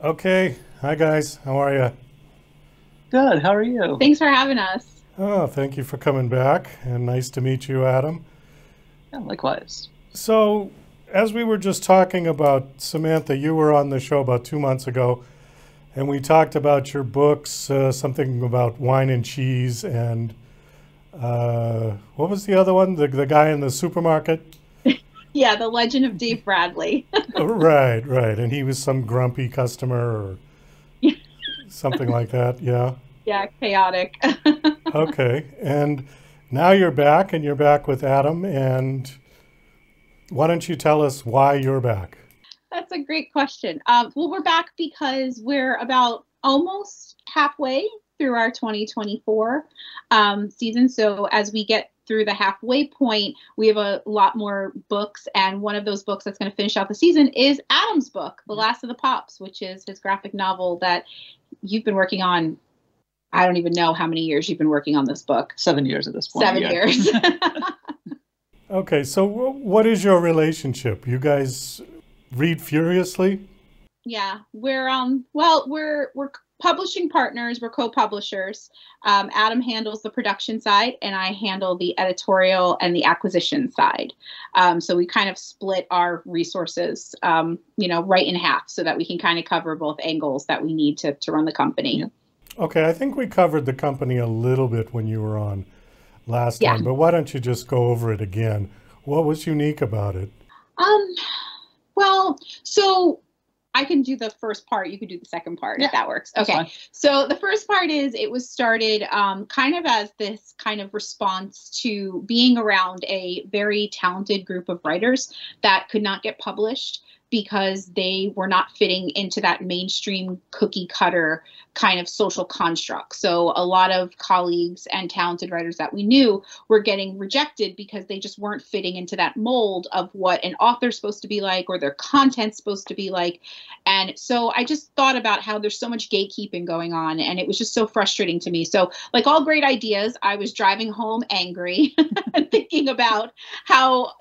Okay. Hi, guys. How are you? Good. How are you? Thanks for having us. Oh, thank you for coming back, and nice to meet you, Adam. Yeah, likewise. So, as we were just talking about, Samantha, you were on the show about 2 months ago, and we talked about your books, something about wine and cheese, and what was the other one? The guy in the supermarket? Yeah, The Legend of Dave Bradley. Oh, right, right. And he was some grumpy customer or something like that. Yeah. Yeah, chaotic. Okay. And now you're back, and you're back with Adam. And why don't you tell us why you're back? That's a great question. Well, we're back because we're about almost halfway through our 2024 season. So as we get through the halfway point, we have a lot more books. And one of those books that's going to finish out the season is Adam's book, The Last of the Pops, which is his graphic novel that you've been working on. I don't even know how many years you've been working on this book. 7 years at this point. 7 years. Okay. So, what is your relationship? You guys read furiously? Yeah, we're publishing partners. We're co-publishers. Adam handles the production side, and I handle the editorial and the acquisition side. So we kind of split our resources, right in half, so that we can kind of cover both angles that we need to run the company. Yeah. Okay. I think we covered the company a little bit when you were on last Yeah. time, but why don't you just go over it again? What was unique about it? Um, well, so I can do the first part. You can do the second part Yeah, if that works. that's Okay. fine. So the first part is it was started kind of as this kind of response to being around a very talented group of writers that could not get published because they were not fitting into that mainstream cookie cutter kind of social construct. So a lot of colleagues and talented writers that we knew were getting rejected because they just weren't fitting into that mold of what an author's supposed to be like or their content's supposed to be like. And so I just thought about how there's so much gatekeeping going on, and it was just so frustrating to me. So like all great ideas, I was driving home angry and thinking about how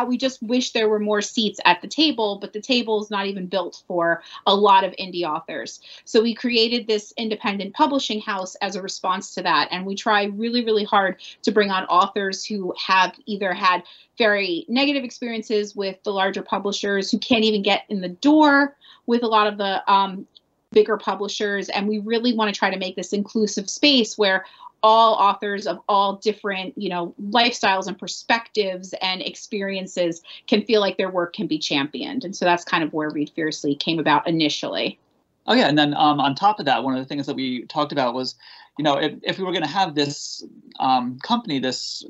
we just wish there were more seats at the table, but the table is not even built for a lot of indie authors. So we created this independent publishing house as a response to that. And we try really, really hard to bring on authors who have either had very negative experiences with the larger publishers, who can't even get in the door with a lot of the bigger publishers. And we really want to try to make this inclusive space where all authors of all different, lifestyles and perspectives and experiences can feel like their work can be championed. And so that's kind of where Read Fiercely came about initially. Oh yeah, and then on top of that, one of the things that we talked about was, if we were going to have this company, this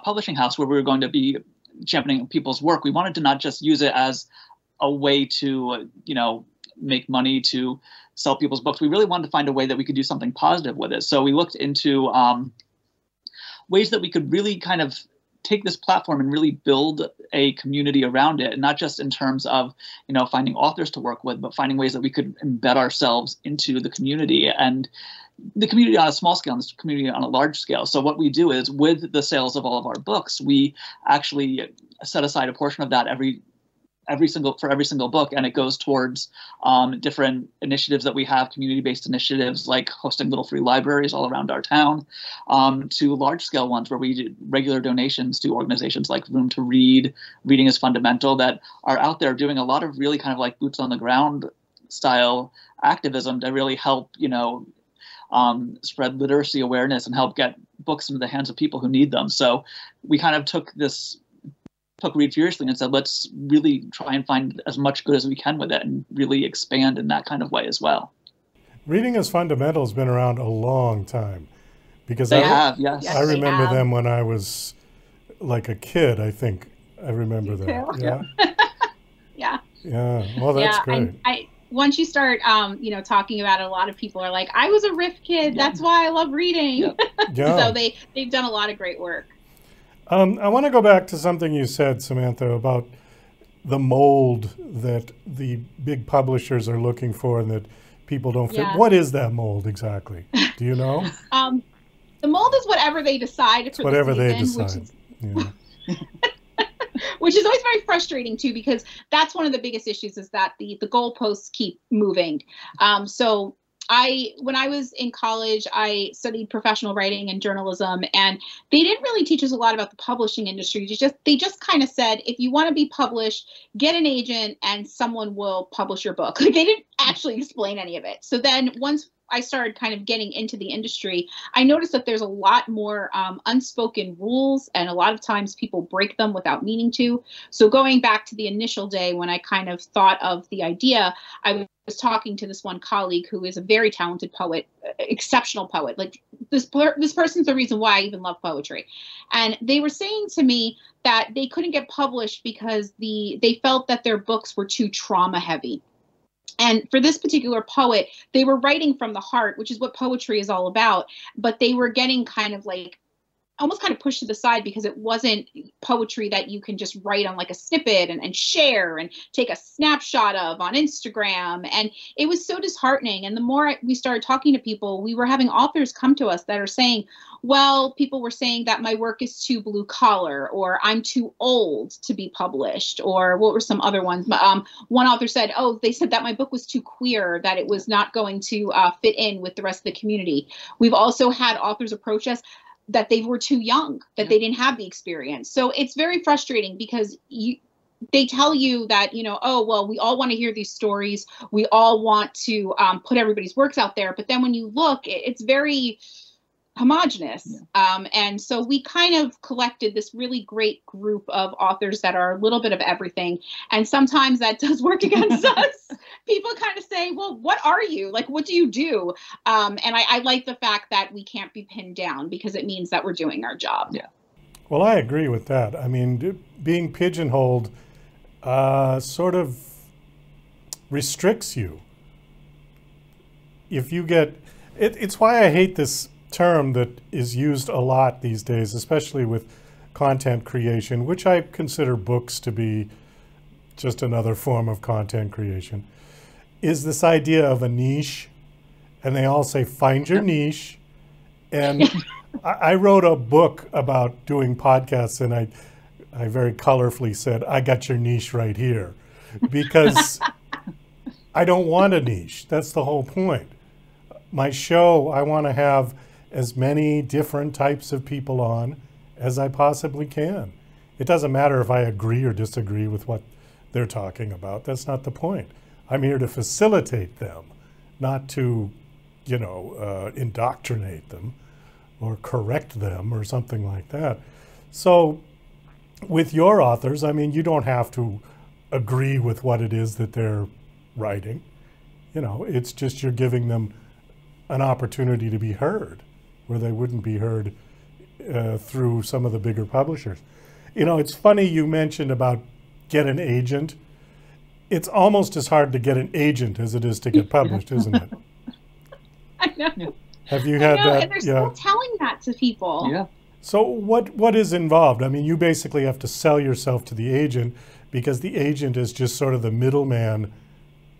publishing house where we were going to be championing people's work, we wanted to not just use it as a way to, make money to sell people's books. We really wanted to find a way that we could do something positive with it. So we looked into ways that we could really kind of take this platform and really build a community around it, and not just in terms of, finding authors to work with, but finding ways that we could embed ourselves into the community, and the community on a small scale and the community on a large scale. So what we do is, with the sales of all of our books, we actually set aside a portion of that every single book, and it goes towards different initiatives that we have, community-based initiatives like hosting little free libraries all around our town, to large-scale ones where we do regular donations to organizations like Room to Read, Reading is Fundamental, that are out there doing a lot of really kind of like boots on the ground style activism to really help, spread literacy awareness and help get books into the hands of people who need them. So we kind of took Read Furiously and said, let's really try and find as much good as we can with it and really expand in that kind of way as well. Reading is Fundamental has been around a long time because They have, yes. I remember Yes, they have. them when I was like a kid, I think. I remember Me that. too. Yeah. Yeah. Yeah. Well, that's Yeah. great. And once you start, talking about it, a lot of people are like, I was a Riff kid. Yeah. That's why I love reading. Yep. Yeah. So they've done a lot of great work. I want to go back to something you said, Samantha, about the mold that the big publishers are looking for and that people don't fit. Yeah. What is that mold exactly? Do you know? The mold is whatever they decide for Whatever the they season, decide. Yeah. which is always very frustrating too, because that's one of the biggest issues, is that the goalposts keep moving. So when I was in college, I studied professional writing and journalism, and they didn't really teach us a lot about the publishing industry. They just kind of said, if you want to be published, get an agent and someone will publish your book. Like, they didn't actually explain any of it. So then once I started kind of getting into the industry, I noticed that there's a lot more unspoken rules, and a lot of times people break them without meaning to. So going back to the initial day when I kind of thought of the idea, I was talking to this one colleague who is a very talented poet, exceptional poet. Like, this person's the reason why I even love poetry. And they were saying to me that they couldn't get published because they felt that their books were too trauma heavy. And for this particular poet, they were writing from the heart, which is what poetry is all about. But they were getting kind of like, almost kind of pushed to the side, because it wasn't poetry that you can just write on like a snippet and share and take a snapshot of on Instagram. And it was so disheartening. And the more we started talking to people, we were having authors come to us that are saying, well, people were saying that my work is too blue collar, or I'm too old to be published, or what were some other ones? One author said, oh, they said that my book was too queer, that it was not going to fit in with the rest of the community. We've also had authors approach us that they were too young, that they didn't have the experience. So it's very frustrating, because they tell you that, you know, oh, well, we all want to hear these stories. We all want to put everybody's works out there. But then when you look, it's very homogenous. And so we kind of collected this really great group of authors that are a little bit of everything. And sometimes that does work against us. People kind of say, well, what are you? Like, what do you do? And I like the fact that we can't be pinned down, because it means that we're doing our job. Yeah. Well, I agree with that. I mean, being pigeonholed sort of restricts you. If you get, it's why I hate this term that is used a lot these days, especially with content creation, which I consider books to be just another form of content creation, is this idea of a niche. And they all say, find your niche. And I wrote a book about doing podcasts, and I very colorfully said, I got your niche right here, because I don't want a niche. That's the whole point. My show, I want to have as many different types of people on as I possibly can. It doesn't matter if I agree or disagree with what they're talking about. That's not the point. I'm here to facilitate them, not to, you know, indoctrinate them or correct them or something like that. So with your authors, I mean, you don't have to agree with what it is that they're writing. You know, it's just you're giving them an opportunity to be heard, where they wouldn't be heard through some of the bigger publishers. You know, it's funny you mentioned about get an agent. It's almost as hard to get an agent as it is to get published, isn't it? I know. Have you had that? And they're still telling that to people. Yeah. So what is involved? I mean, you basically have to sell yourself to the agent, because the agent is just sort of the middleman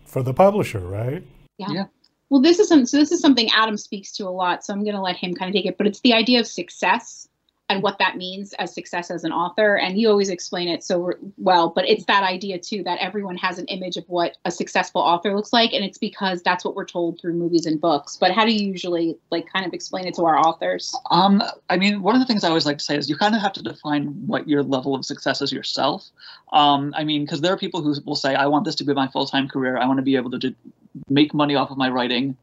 for the publisher, right? Yeah. Well, this is something Adam speaks to a lot, so I'm going to let him kind of take it. But it's the idea of success and what that means as success as an author. And you always explain it so well, but it's that idea too, that everyone has an image of what a successful author looks like. And it's because that's what we're told through movies and books. But how do you usually like kind of explain it to our authors? I mean, one of the things I always like to say is you kind of have to define what your level of success is yourself. I mean, because there are people who will say, I want this to be my full-time career. I want to be able to make money off of my writing.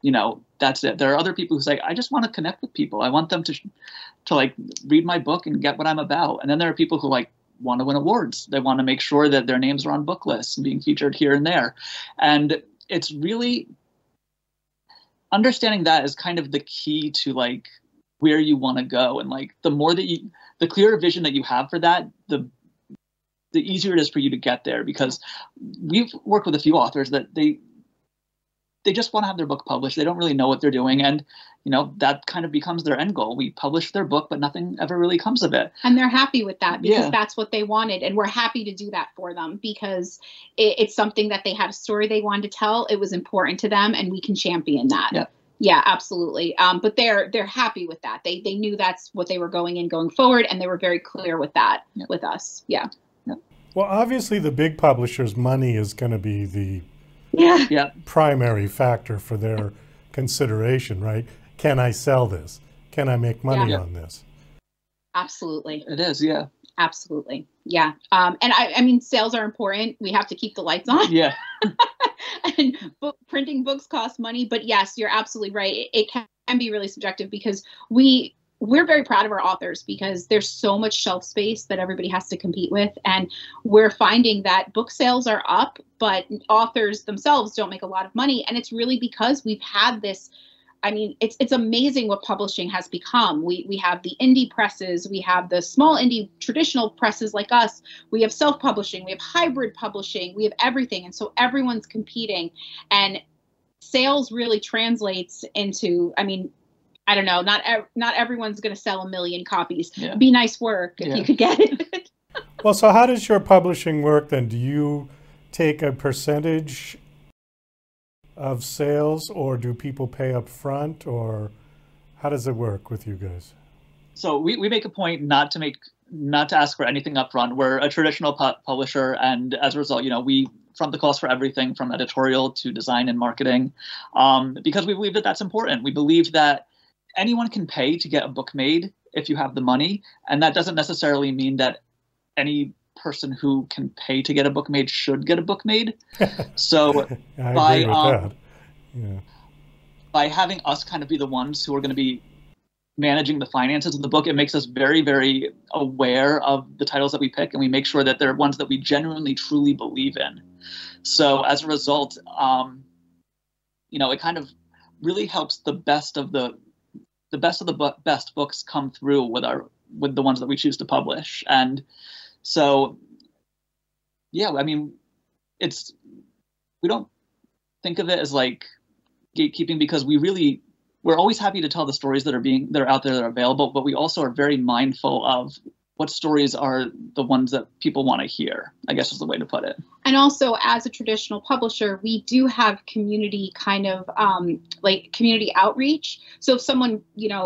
You know, that's it. There are other people who say, I just want to connect with people. I want them to like read my book and get what I'm about. And then there are people who like want to win awards. They want to make sure that their names are on book lists and being featured here and there. And it's really understanding that is kind of the key to like where you want to go. And like the more that the clearer vision that you have for that, the easier it is for you to get there. Because we've worked with a few authors that they just want to have their book published. They don't really know what they're doing. And, you know, that kind of becomes their end goal. We publish their book, but nothing ever really comes of it. And they're happy with that because that's what they wanted. And we're happy to do that for them because it's something that they had a story they wanted to tell. It was important to them and we can champion that. Yeah. Yeah, absolutely. But they're happy with that. They knew that's what they were going forward. And they were very clear with that with us. Yeah. Well, obviously the big publishers' money is going to be the primary factor for their consideration, right? Can I sell this? Can I make money on this? Absolutely. It is, yeah. Absolutely. Yeah. And I mean, sales are important. We have to keep the lights on. Yeah. And printing books costs money. But yes, you're absolutely right. It can be really subjective because we're very proud of our authors because there's so much shelf space that everybody has to compete with. And we're finding that book sales are up, but authors themselves don't make a lot of money. And it's really because we've had this. I mean, it's amazing what publishing has become. We have the indie presses, we have the small indie traditional presses like us, we have self-publishing, we have hybrid publishing, we have everything. And so everyone's competing, and sales really translates into, I mean, I don't know, not everyone's going to sell 1 million copies. Yeah. Be nice work if you could get it. Well, so how does your publishing work then? Do you take a percentage of sales, or do people pay up front, or how does it work with you guys? So we make a point not to ask for anything up front. We're a traditional publisher, and as a result, we front the cost for everything from editorial to design and marketing, because we believe that that's important. We believe that anyone can pay to get a book made if you have the money, and that doesn't necessarily mean that any person who can pay to get a book made should get a book made. So by having us kind of be the ones who are going to be managing the finances of the book, it makes us very, very aware of the titles that we pick, and we make sure that they're ones that we genuinely, truly believe in. So as a result, it kind of really helps the best of the best books come through with the ones that we choose to publish. And so, yeah, I mean, we don't think of it as like gatekeeping, because we're always happy to tell the stories that are out there, that are available, but we also are very mindful of what stories are the ones that people want to hear, I guess is the way to put it. And also, as a traditional publisher, we do have community kind of community outreach. So if someone,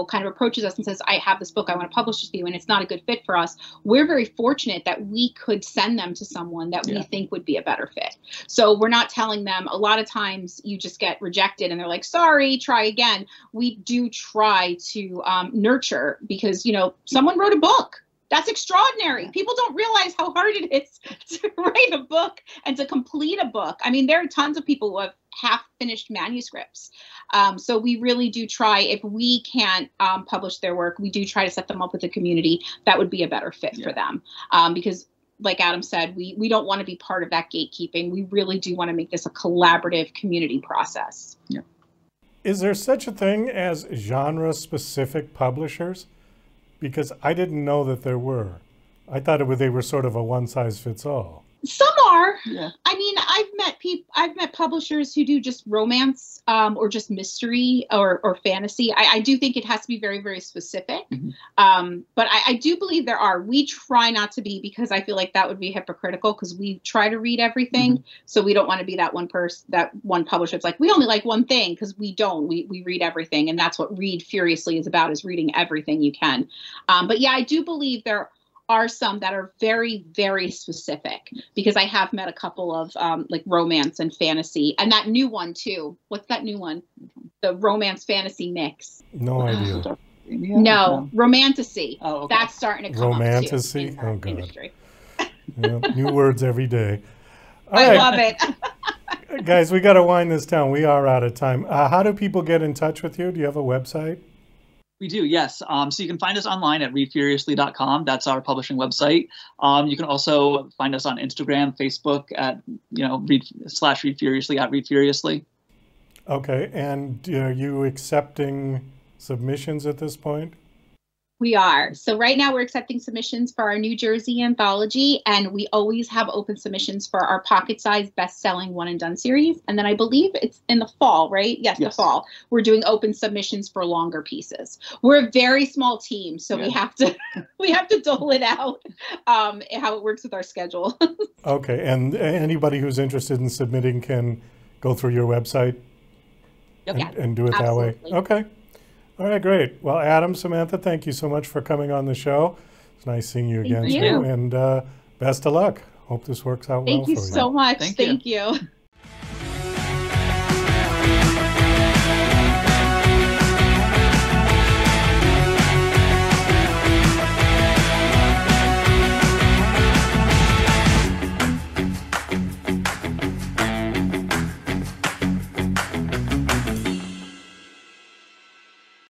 kind of approaches us and says, I have this book, I want to publish this for you, and it's not a good fit for us, we're very fortunate that we could send them to someone that we think would be a better fit. So we're not telling them, a lot of times you just get rejected and they're like, sorry, try again. We do try to nurture, because, someone wrote a book. That's extraordinary. People don't realize how hard it is to write a book and to complete a book. I mean, there are tons of people who have half-finished manuscripts. So we really do try, if we can't publish their work, we do try to set them up with a community that would be a better fit for them. Because like Adam said, we don't want to be part of that gatekeeping. We really do want to make this a collaborative community process. Yeah. Is there such a thing as genre-specific publishers? Because I didn't know that there were. I thought they were sort of a one-size-fits-all. Some are. Yeah. I mean, I've met publishers who do just romance or just mystery or fantasy. I do think it has to be very, very specific. Mm-hmm. But I do believe there are. We try not to be, because I feel like that would be hypocritical, because we try to read everything. Mm-hmm. So we don't want to be that one person, that one publisher. It's like, we only like one thing, because we don't. We read everything. And that's what Read Furiously is about, is reading everything you can. But yeah, I do believe there are some that are very, very specific, because I have met a couple of like romance and fantasy, and that new one too. What's that new one? The romance fantasy mix. No idea. No, romantasy. Oh, okay. That's starting to come romantasy? up too in the industry. New words every day. I love it. Guys, we got to wind this down. We are out of time. How do people get in touch with you? Do you have a website? We do, yes. So you can find us online at readfuriously.com. That's our publishing website. You can also find us on Instagram, Facebook at, /Read Furiously, at Read Furiously. Okay. And are you accepting submissions at this point? We are. So right now we're accepting submissions for our New Jersey anthology, and we always have open submissions for our pocket-sized best-selling One and Done series. And then I believe it's in the fall, right? Yes, the fall. We're doing open submissions for longer pieces. We're a very small team, so we have to dole it out how it works with our schedule. Okay, and anybody who's interested in submitting can go through your website and do it that way? Okay. All right, great. Well, Adam, Samantha, thank you so much for coming on the show. It's nice seeing you again. Thank you. And best of luck. Hope this works out well Thank for you you. so much. Thank Thank you.